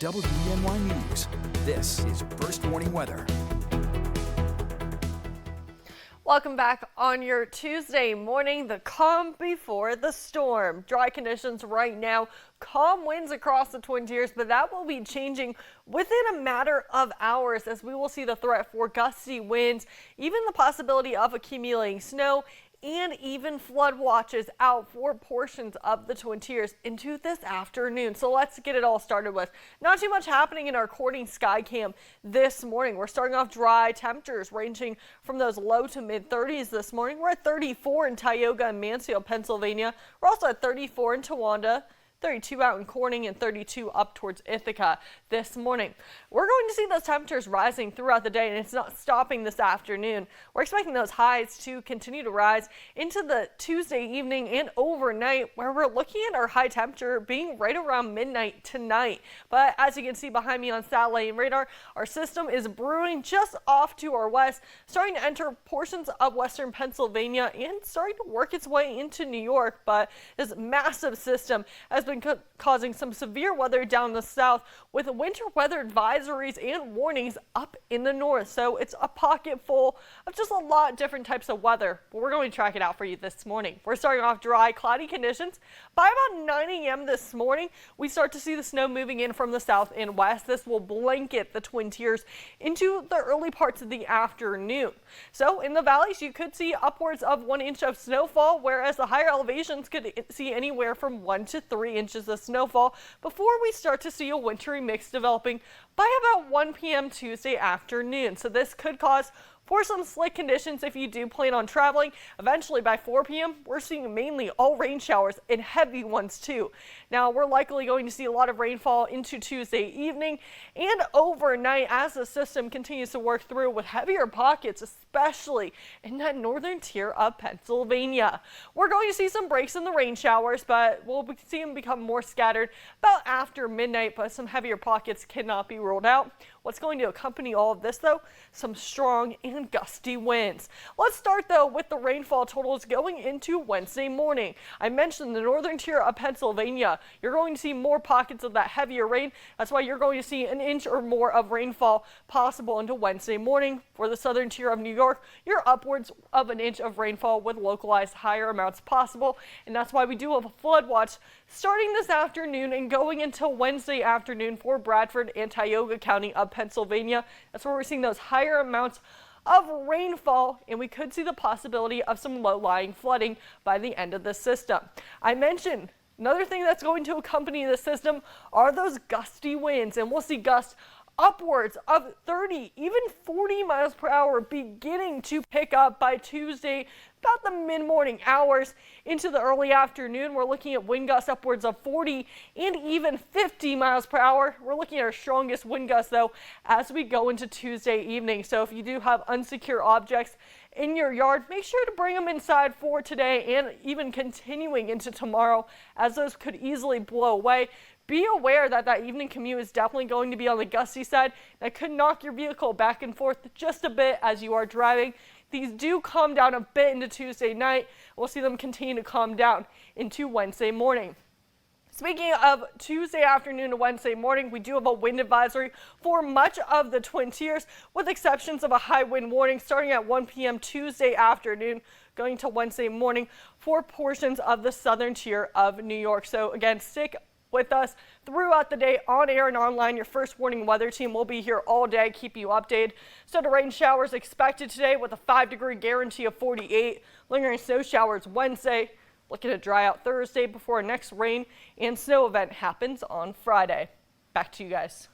WENY News. This is First Warning Weather. Welcome back on your Tuesday morning, the calm before the storm. Dry conditions right now, calm winds across the Twin Tiers, but that will be changing within a matter of hours as we will see the threat for gusty winds, even the possibility of accumulating snow, and even flood watches out for portions of the Twin Tiers into this afternoon. So let's get it all started with not too much happening in our Courting sky cam this morning. We're starting off dry, temperatures ranging from those low to mid 30s this morning. We're at 34 in Tioga and Mansfield, Pennsylvania. We're also at 34 in Towanda, 32 out in Corning, and 32 up towards Ithaca this morning. We're going to see those temperatures rising throughout the day, and it's not stopping this afternoon. We're expecting those highs to continue to rise into the Tuesday evening and overnight, where we're looking at our high temperature being right around midnight tonight. But as you can see behind me on satellite and radar, our system is brewing just off to our west, starting to enter portions of western Pennsylvania and starting to work its way into New York. But this massive system has been causing some severe weather down the south, with winter weather advisories and warnings up in the north. So it's a pocket full of just a lot of different types of weather, but we're going to track it out for you this morning. We're starting off dry, cloudy conditions. By about 9 a.m. this morning, we start to see the snow moving in from the south and west. This will blanket the Twin Tiers into the early parts of the afternoon. So in the valleys, you could see upwards of 1 inch of snowfall, whereas the higher elevations could see anywhere from 1 to 3 inches of snowfall before we start to see a wintry mix developing by about 1 p.m. Tuesday afternoon. So this could cause for some slick conditions if you do plan on traveling. Eventually by 4 p.m. we're seeing mainly all rain showers and heavy ones too. Now we're likely going to see a lot of rainfall into Tuesday evening and overnight as the system continues to work through, with heavier pockets especially in that northern tier of Pennsylvania. We're going to see some breaks in the rain showers, but we'll see them become more scattered about after midnight, but some heavier pockets cannot be ruled out. What's going to accompany all of this though? Some strong and gusty winds. Let's start though with the rainfall totals going into Wednesday morning. I mentioned the northern tier of Pennsylvania. You're going to see more pockets of that heavier rain. That's why you're going to see an inch or more of rainfall possible into Wednesday morning. For the southern tier of New York, you're upwards of an inch of rainfall with localized higher amounts possible. And that's why we do have a flood watch starting this afternoon and going until Wednesday afternoon for Bradford and Tioga County of Pennsylvania. That's where we're seeing those higher amounts of rainfall, and we could see the possibility of some low-lying flooding by the end of the system. I mentioned another thing that's going to accompany the system are those gusty winds, and we'll see gusts upwards of 30, even 40 miles per hour beginning to pick up by Tuesday, about the mid-morning hours into the early afternoon. We're looking at wind gusts upwards of 40 and even 50 miles per hour. We're looking at our strongest wind gusts though as we go into Tuesday evening. So if you do have unsecure objects in your yard, make sure to bring them inside for today and even continuing into tomorrow, as those could easily blow away. Be aware that that evening commute is definitely going to be on the gusty side. That could knock your vehicle back and forth just a bit as you are driving. These do calm down a bit into Tuesday night. We'll see them continue to calm down into Wednesday morning. Speaking of Tuesday afternoon to Wednesday morning, we do have a wind advisory for much of the Twin Tiers, with exceptions of a high wind warning starting at 1 p.m. Tuesday afternoon, going to Wednesday morning for portions of the southern tier of New York. So again, stick with us throughout the day on air and online. Your First Warning weather team will be here all day, keep you updated. So the rain showers expected today with a 5-degree guarantee of 48. Lingering snow showers Wednesday. Looking to dry out Thursday before our next rain and snow event happens on Friday. Back to you guys.